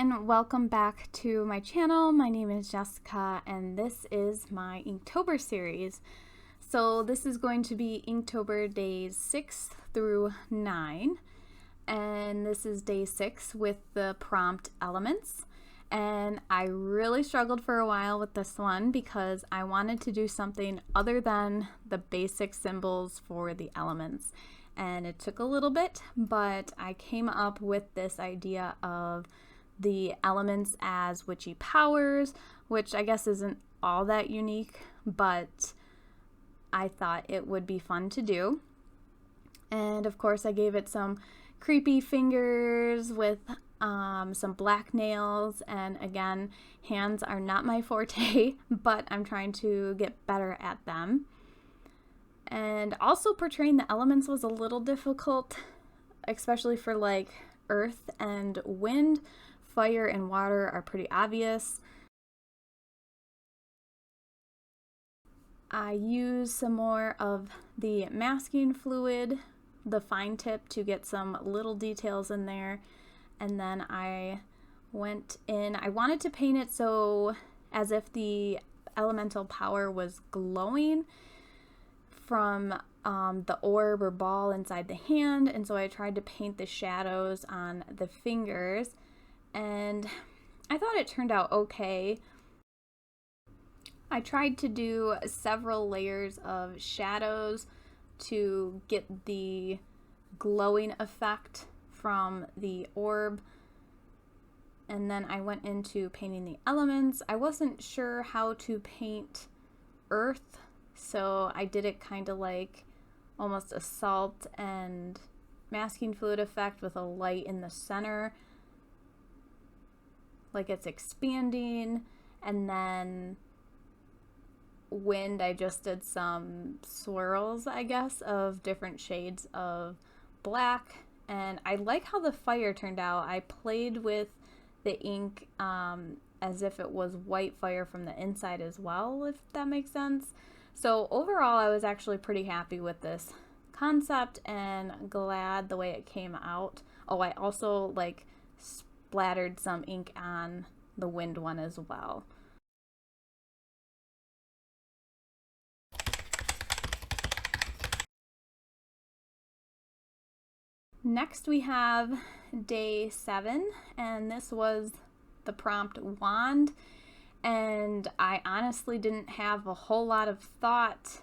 everyone, welcome back to my channel. My name is Jessica and this is my Inktober series. So this is going to be Inktober days 6 through 9, and this is day 6 with the prompt elements. And I really struggled for a while with this one because I wanted to do something other than the basic symbols for the elements. And it took a little bit, but I came up with this idea of the elements as witchy powers, which I guess isn't all that unique, but I thought it would be fun to do. And of course I gave it some creepy fingers with some black nails, and again, hands are not my forte, but I'm trying to get better at them. And also portraying the elements was a little difficult, especially for like earth and wind. Fire and water are pretty obvious. I used some more of the masking fluid, the fine tip, to get some little details in there. And then I went in, I wanted to paint it so as if the elemental power was glowing from the orb or ball inside the hand, and so I tried to paint the shadows on the fingers, and I thought it turned out okay. I tried to do several layers of shadows to get the glowing effect from the orb, and then I went into painting the elements. I wasn't sure how to paint earth, so I did it kind of like almost a salt and masking fluid effect with a light in the center, like it's expanding. And then wind, I just did some swirls, I guess, of different shades of black. And I like how the fire turned out. I played with the ink as if it was white fire from the inside as well, if that makes sense. So overall, I was actually pretty happy with this concept and glad the way it came out. Oh, I also like splattered some ink on the wind one as well. Next we have day 7, and this was the prompt wand. And I honestly didn't have a whole lot of thought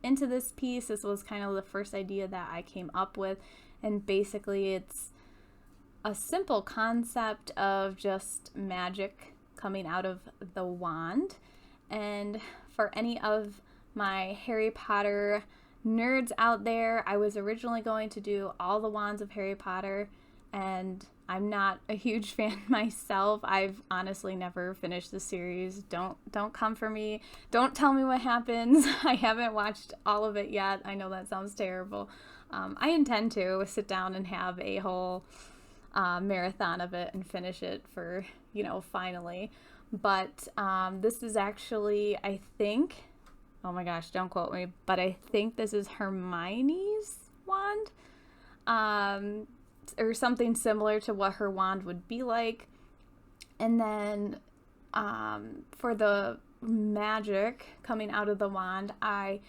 into this piece. This was kind of the first idea that I came up with, and basically it's a simple concept of just magic coming out of the wand. And for any of my Harry Potter nerds out there, I was originally going to do all the wands of Harry Potter, and I'm not a huge fan myself. I've honestly never finished the series. Don't come for me. Don't tell me what happens. I haven't watched all of it yet. I know that sounds terrible. I intend to sit down and have a whole marathon of it and finish it for, finally. But this is actually, I think, oh my gosh, don't quote me, but I think this is Hermione's wand. Or something similar to what her wand would be like. And then for the magic coming out of the wand, I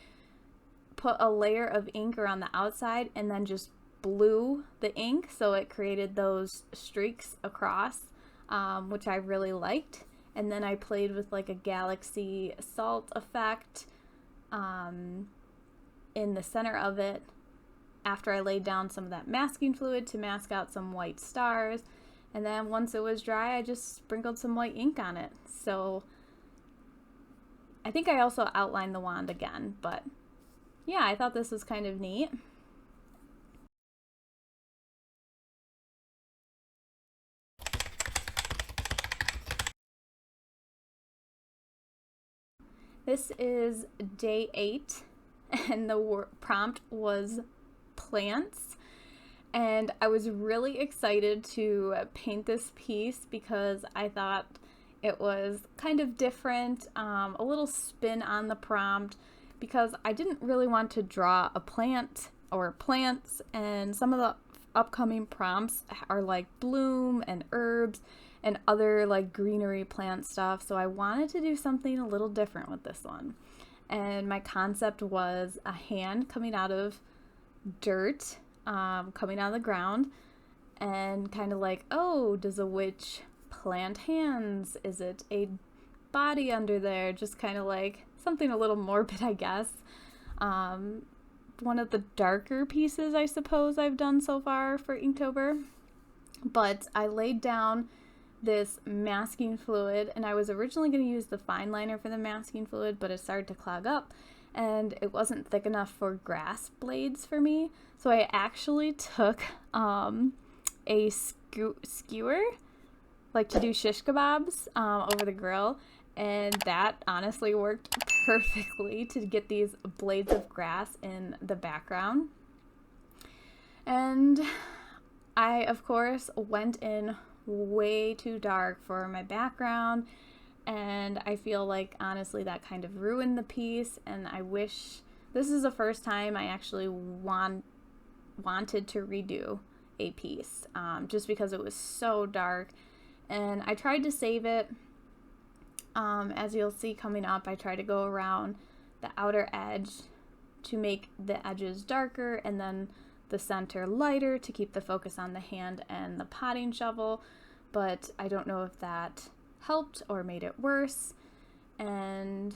put a layer of ink around the outside and then just blew the ink, so it created those streaks across, which I really liked. And then I played with like a galaxy salt effect in the center of it, after I laid down some of that masking fluid to mask out some white stars. And then once it was dry, I just sprinkled some white ink on it. So I think I also outlined the wand again, but yeah, I thought this was kind of neat. This is day 8, and the prompt was plants, and I was really excited to paint this piece because I thought it was kind of different, a little spin on the prompt, because I didn't really want to draw a plant or plants, and some of the upcoming prompts are like bloom and herbs and other like greenery plant stuff. So I wanted to do something a little different with this one. And my concept was a hand coming out of dirt, coming out of the ground, and kind of like, oh, does a witch plant hands? Is it a body under there? Just kind of like something a little morbid, I guess. One of the darker pieces, I suppose, I've done so far for Inktober. But I laid down this masking fluid, and I was originally going to use the fine liner for the masking fluid, but it started to clog up and it wasn't thick enough for grass blades for me. So I actually took a skewer, like to do shish kebabs, over the grill, and that honestly worked perfectly to get these blades of grass in the background. And I, of course, went in way too dark for my background, and I feel like honestly that kind of ruined the piece, and I wish this is the first time I actually wanted to redo a piece, just because it was so dark. And I tried to save it. As you'll see coming up, I try to go around the outer edge to make the edges darker and then the center lighter to keep the focus on the hand and the potting shovel, but I don't know if that helped or made it worse. And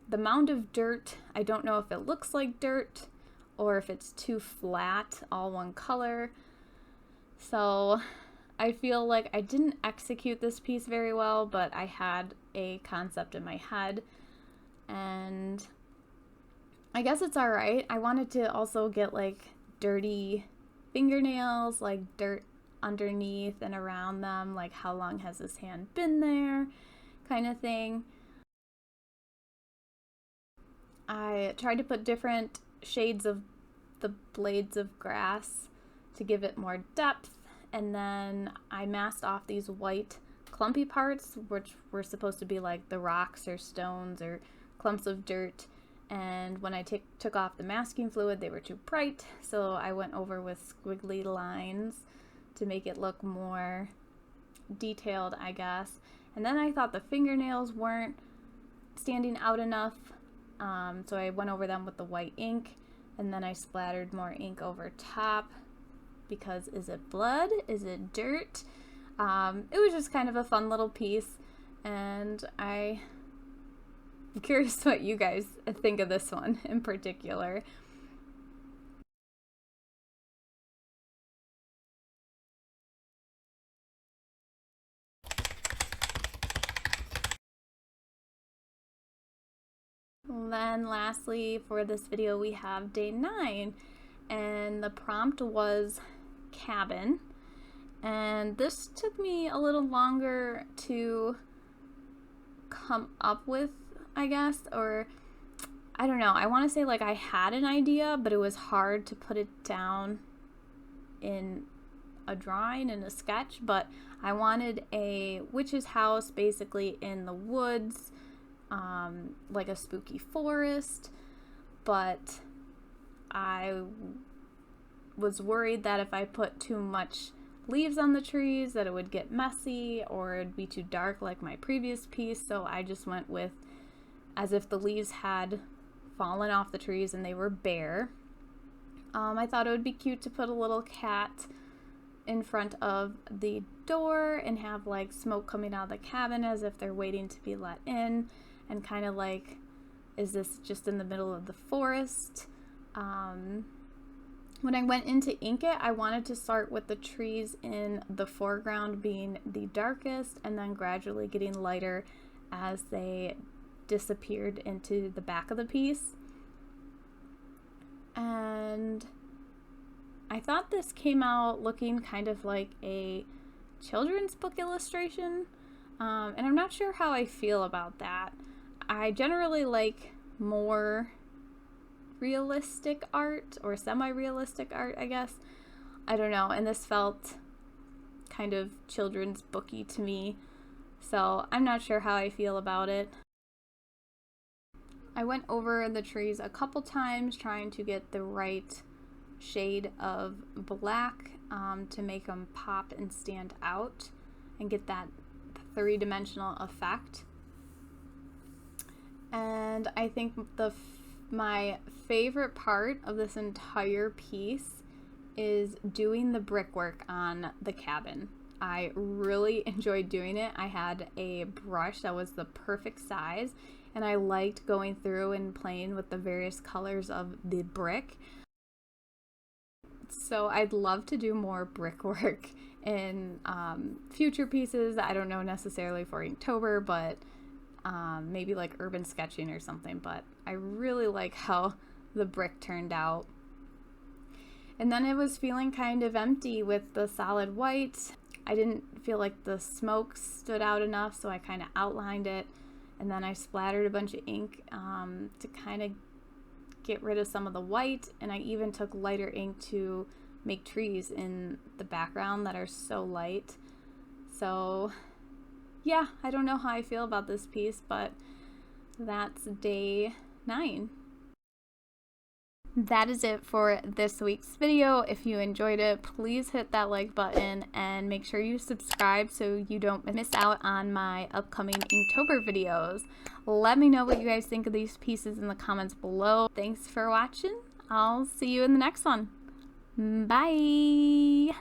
the mound of dirt, I don't know if it looks like dirt or if it's too flat, all one color. So I feel like I didn't execute this piece very well, but I had a concept in my head, and I guess it's all right. I wanted to also get like dirty fingernails, like dirt underneath and around them, like how long has this hand been there kind of thing. I tried to put different shades of the blades of grass to give it more depth, and then I masked off these white clumpy parts, which were supposed to be like the rocks or stones or clumps of dirt. And when I took off the masking fluid, they were too bright, so I went over with squiggly lines to make it look more detailed, I guess. And then I thought the fingernails weren't standing out enough, so I went over them with the white ink, and then I splattered more ink over top, because is it blood? Is it dirt? It was just kind of a fun little piece, and I'm curious what you guys think of this one in particular. Then lastly for this video we have day 9, and the prompt was cabin, and this took me a little longer to come up with, I guess, or I don't know. I want to say like I had an idea, but it was hard to put it down in a drawing, in a sketch. But I wanted a witch's house basically in the woods, like a spooky forest, but I was worried that if I put too much leaves on the trees that it would get messy or it'd be too dark like my previous piece, so I just went with as if the leaves had fallen off the trees and they were bare. I thought it would be cute to put a little cat in front of the door and have like smoke coming out of the cabin as if they're waiting to be let in, and kind of like, is this just in the middle of the forest? When I went into ink it, I wanted to start with the trees in the foreground being the darkest and then gradually getting lighter as they disappeared into the back of the piece. And I thought this came out looking kind of like a children's book illustration, and I'm not sure how I feel about that. I generally like more realistic art or semi-realistic art, I guess. I don't know, and this felt kind of children's booky to me, so I'm not sure how I feel about it. I went over the trees a couple times trying to get the right shade of black to make them pop and stand out and get that three-dimensional effect. And I think my favorite part of this entire piece is doing the brickwork on the cabin. I really enjoyed doing it. I had a brush that was the perfect size, and I liked going through and playing with the various colors of the brick. So I'd love to do more brickwork in future pieces. I don't know necessarily for Inktober, but maybe like urban sketching or something. But I really like how the brick turned out. And then it was feeling kind of empty with the solid white. I didn't feel like the smoke stood out enough, so I kind of outlined it. And then I splattered a bunch of ink to kind of get rid of some of the white. And I even took lighter ink to make trees in the background that are so light. So yeah, I don't know how I feel about this piece, but that's day 9. That is it for this week's video. If you enjoyed it, please hit that like button and make sure you subscribe so you don't miss out on my upcoming Inktober videos. Let me know what you guys think of these pieces in the comments below. Thanks for watching. I'll see you in the next one. Bye!